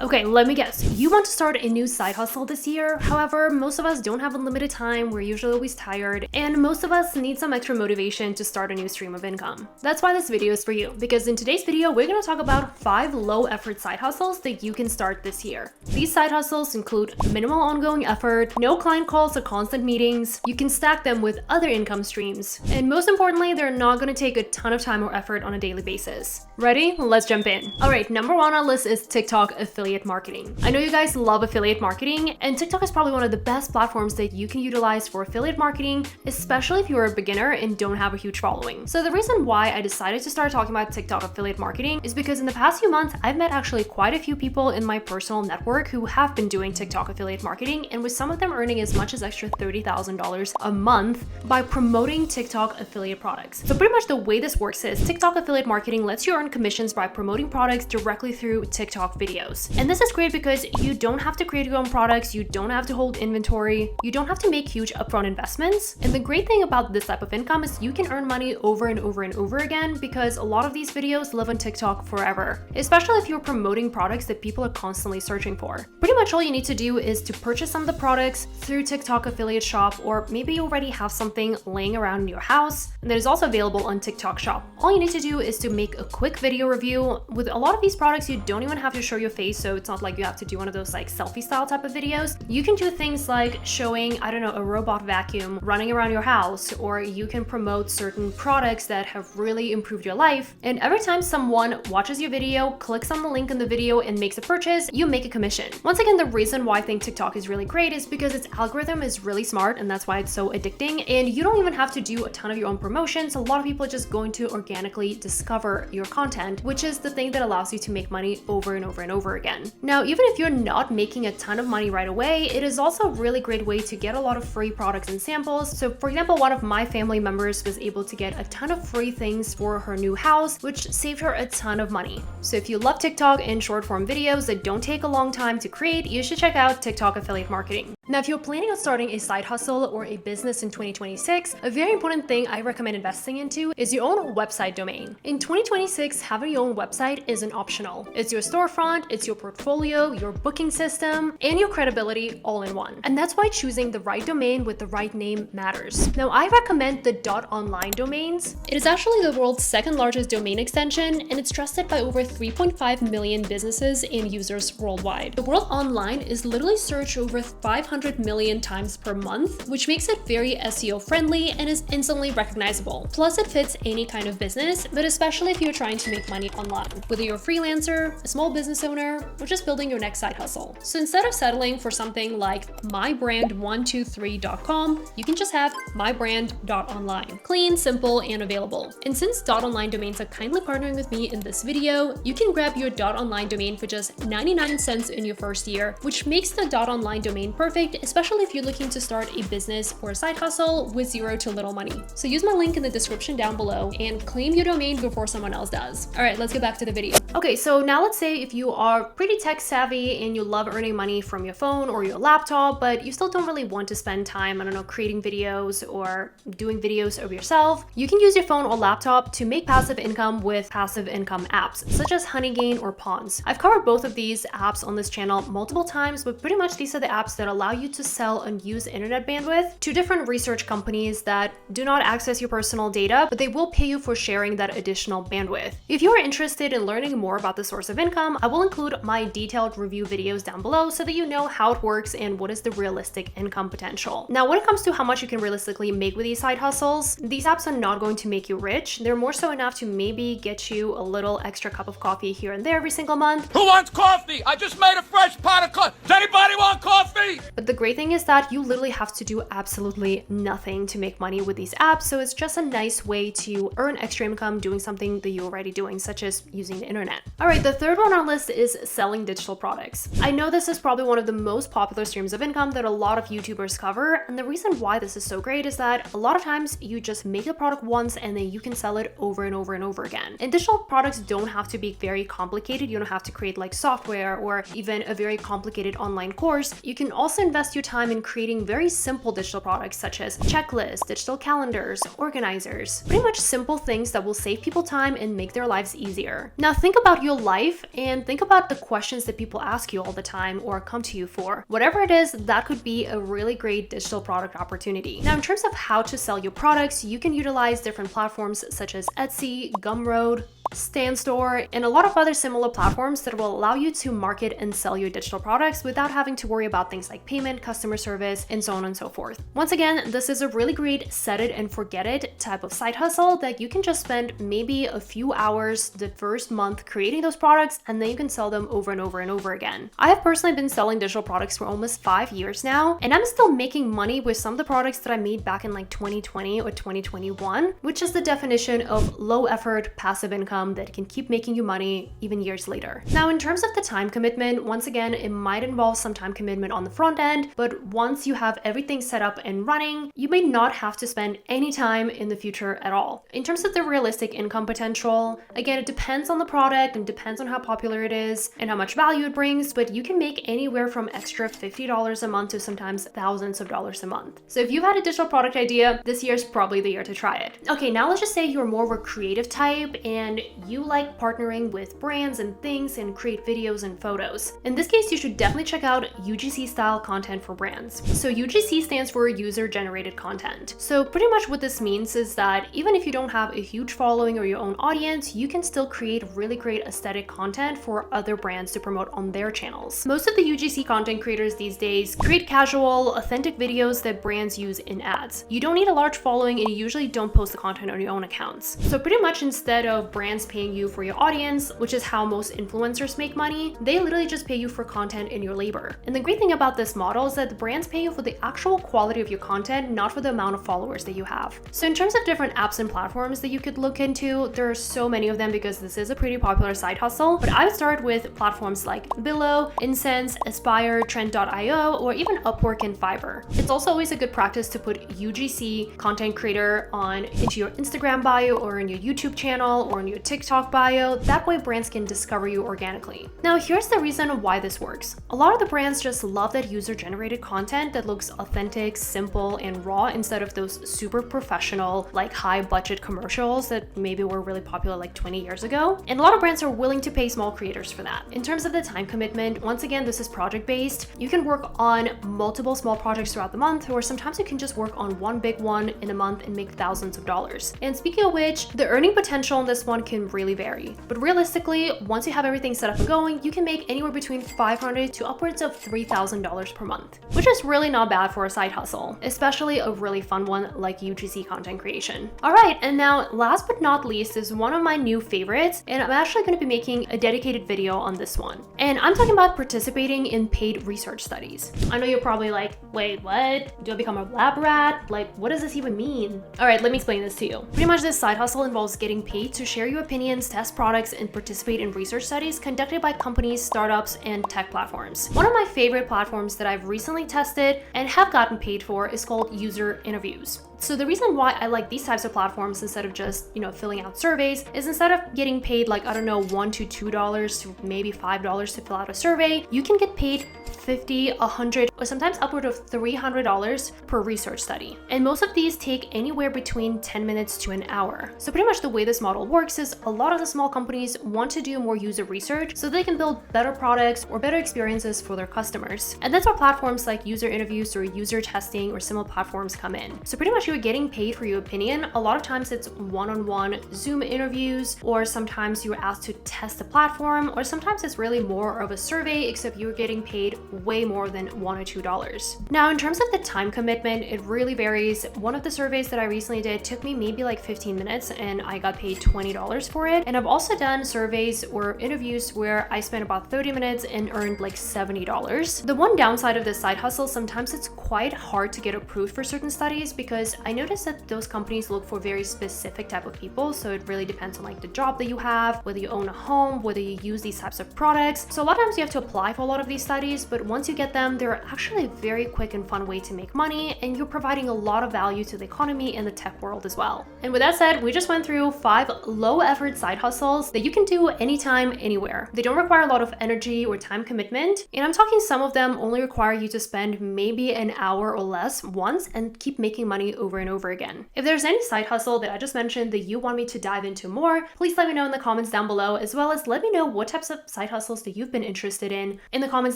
Okay, let me guess. You want to start a new side hustle this year? However, most of us don't have unlimited time, we're usually always tired, and most of us need some extra motivation to start a new stream of income. That's why this video is for you, because in today's video, we're gonna talk about 5 low-effort side hustles that you can start this year. These side hustles include minimal ongoing effort, no client calls or constant meetings, you can stack them with other income streams, and most importantly, they're not gonna take a ton of time or effort on a daily basis. Ready? Let's jump in. All right, number 1 on our list is TikTok affiliate marketing. I know you guys love affiliate marketing, and TikTok is probably one of the best platforms that you can utilize for affiliate marketing, especially if you're a beginner and don't have a huge following. So the reason why I decided to start talking about TikTok affiliate marketing is because in the past few months, I've met actually quite a few people in my personal network who have been doing TikTok affiliate marketing, and with some of them earning as much as extra $30,000 a month by promoting TikTok affiliate products. So pretty much the way this works is TikTok affiliate marketing lets you earn commissions by promoting products directly through TikTok videos. And this is great because you don't have to create your own products, you don't have to hold inventory, you don't have to make huge upfront investments. And the great thing about this type of income is you can earn money over and over and over again because a lot of these videos live on TikTok forever, especially if you're promoting products that people are constantly searching for. Pretty much all you need to do is to purchase some of the products through TikTok affiliate shop, or maybe you already have something laying around in your house and that is also available on TikTok shop. All you need to do is to make a quick video review. With a lot of these products, you don't even have to show your face, so it's not like you have to do one of those like selfie style type of videos. You can do things like showing, I don't know, a robot vacuum running around your house, or you can promote certain products that have really improved your life. And every time someone watches your video, clicks on the link in the video and makes a purchase, you make a commission. Once again, the reason why I think TikTok is really great is because its algorithm is really smart, and that's why it's so addicting. And you don't even have to do a ton of your own promotions. A lot of people are just going to organically discover your content, which is the thing that allows you to make money over and over and over again. Now, even if you're not making a ton of money right away, it is also a really great way to get a lot of free products and samples. So for example, one of my family members was able to get a ton of free things for her new house, which saved her a ton of money. So if you love TikTok and short form videos that don't take a long time to create, you should check out TikTok affiliate marketing. Now, if you're planning on starting a side hustle or a business in 2026, a very important thing I recommend investing into is your own website domain. In 2026, having your own website isn't optional. It's your storefront, it's your portfolio, your booking system, and your credibility all in one. And that's why choosing the right domain with the right name matters. Now, I recommend the .online domains. It is actually the world's second largest domain extension, and it's trusted by over 3.5 million businesses and users worldwide. The word online is literally searched over 500 million times per month, which makes it very SEO friendly and is instantly recognizable. Plus, it fits any kind of business, but especially if you're trying to make money online, whether you're a freelancer, a small business owner, or just building your next side hustle. So instead of settling for something like mybrand123.com, you can just have mybrand.online. Clean, simple, and available. And since .online domains are kindly partnering with me in this video, you can grab your .online domain for just 99 cents in your first year, which makes the .online domain perfect, especially if you're looking to start a business or a side hustle with zero to little money. So use my link in the description down below and claim your domain before someone else does. All right, let's get back to the video. Okay, so now let's say if you are pretty tech savvy and you love earning money from your phone or your laptop, but you still don't really want to spend time, I don't know, creating videos or doing videos of yourself, you can use your phone or laptop to make passive income with passive income apps, such as Honeygain or Pawns. I've covered both of these apps on this channel multiple times, but pretty much these are the apps that allow you to sell unused internet bandwidth to different research companies that do not access your personal data, but they will pay you for sharing that additional bandwidth. If you are interested in learning more about the source of income, I will include my detailed review videos down below so that you know how it works and what is the realistic income potential. Now, when it comes to how much you can realistically make with these side hustles, these apps are not going to make you rich. They're more so enough to maybe get you a little extra cup of coffee here and there every single month. Who wants coffee? I just made a fresh pot of coffee. Does anybody want coffee? But the great thing is that you literally have to do absolutely nothing to make money with these apps, so it's just a nice way to earn extra income doing something that you're already doing, such as using the internet. All right, the third one on our list is selling digital products. I know this is probably one of the most popular streams of income that a lot of YouTubers cover, and the reason why this is so great is that a lot of times you just make the product once and then you can sell it over and over and over again. And digital products don't have to be very complicated. You don't have to create like software or even a very complicated online course. You can also invest your time in creating very simple digital products such as checklists, digital calendars, organizers, pretty much simple things that will save people time and make their lives easier. Now think about your life and think about the questions that people ask you all the time or come to you for. Whatever it is, that could be a really great digital product opportunity. Now, in terms of how to sell your products, you can utilize different platforms such as Etsy, Gumroad, StanStore, and a lot of other similar platforms that will allow you to market and sell your digital products without having to worry about things like payment, customer service, and so on and so forth. Once again, this is a really great set it and forget it type of side hustle that you can just spend maybe a few hours the first month creating those products, and then you can sell them over and over and over again. I have personally been selling digital products for almost 5 years now, and I'm still making money with some of the products that I made back in like 2020 or 2021, which is the definition of low effort passive income that can keep making you money even years later. Now, in terms of the time commitment, once again, it might involve some time commitment on the front end, but once you have everything set up and running, you may not have to spend any time in the future at all. In terms of the realistic income potential, again, it depends on the product and depends on how popular it is and how much value it brings, but you can make anywhere from extra $50 a month to sometimes thousands of dollars a month. So if you've had a digital product idea, this year is probably the year to try it. Okay, now let's just say you're more of a creative type and you like partnering with brands and things and create videos and photos. In this case, you should definitely check out UGC style content for brands. So UGC stands for user generated content. So pretty much what this means is that even if you don't have a huge following or your own audience, you can still create really great aesthetic content for other brands to promote on their channels. Most of the UGC content creators these days create casual, authentic videos that brands use in ads. You don't need a large following and you usually don't post the content on your own accounts. So pretty much instead of brands paying you for your audience, which is how most influencers make money, they literally just pay you for content in your labor. And the great thing about this model is that the brands pay you for the actual quality of your content, not for the amount of followers that you have. So in terms of different apps and platforms that you could look into, there are so many of them because this is a pretty popular side hustle, but I would start with platforms like Billo, Incense, Aspire, Trend.io, or even Upwork and Fiverr. It's also always a good practice to put UGC content creator into your Instagram bio or in your YouTube channel or in your TikTok bio. That way brands can discover you organically. Now, here's the reason why this works. A lot of the brands just love that user-generated content that looks authentic, simple, and raw instead of those super professional, like high-budget commercials that maybe were really popular like 20 years ago. And a lot of brands are willing to pay small creators for that. In terms of the time commitment, once again, this is project-based. You can work on multiple small projects throughout the month, or sometimes you can just work on one big one in a month and make thousands of dollars. And speaking of which, the earning potential on this one can really vary. But realistically, once you have everything set up and going, you can make anywhere between $500 to upwards of $3,000 per month, which is really not bad for a side hustle, especially a really fun one like UGC content creation. All right, and now last but not least is one of my new favorites, and I'm actually going to be making a dedicated video on this one. And I'm talking about participating in paid research studies. I know you're probably like, wait, what? Do I become a lab rat? Like, what does this even mean? All right, let me explain this to you. Pretty much this side hustle involves getting paid to share your opinions, test products, and participate in research studies conducted by companies, startups, and tech platforms. One of my favorite platforms that I've recently tested and have gotten paid for is called User Interviews. So the reason why I like these types of platforms instead of just, filling out surveys is instead of getting paid like, I don't know, $1 to $2 to maybe $5 to fill out a survey, you can get paid $50, $100, or sometimes upward of $300 per research study. And most of these take anywhere between 10 minutes to an hour. So pretty much the way this model works is a lot of the small companies want to do more user research so they can build better products or better experiences for their customers. And that's where platforms like User Interviews or user testing or similar platforms come in. So pretty much you're getting paid for your opinion. A lot of times it's one-on-one Zoom interviews, or sometimes you're asked to test the platform, or sometimes it's really more of a survey, except you're getting paid way more than $1 or $2. Now, in terms of the time commitment, it really varies. One of the surveys that I recently did took me maybe like 15 minutes and I got paid $20 for it. And I've also done surveys or interviews where I spent about 30 minutes and earned like $70. The one downside of this side hustle, sometimes it's quite hard to get approved for certain studies because I noticed that those companies look for very specific type of people. So it really depends on like the job that you have, whether you own a home, whether you use these types of products. So a lot of times you have to apply for a lot of these studies, but once you get them, they're actually a very quick and fun way to make money, and you're providing a lot of value to the economy and the tech world as well. And with that said, we just went through 5 low effort side hustles that you can do anytime, anywhere. They don't require a lot of energy or time commitment. And I'm talking some of them only require you to spend maybe an hour or less once and keep making money over over and over again. If there's any side hustle that I just mentioned that you want me to dive into more, please let me know in the comments down below, as well as let me know what types of side hustles that you've been interested in the comments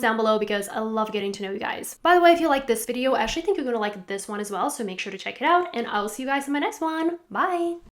down below, because I love getting to know you guys. By the way, if you like this video, I actually think you're gonna like this one as well, so make sure to check it out, and I will see you guys in my next one. Bye!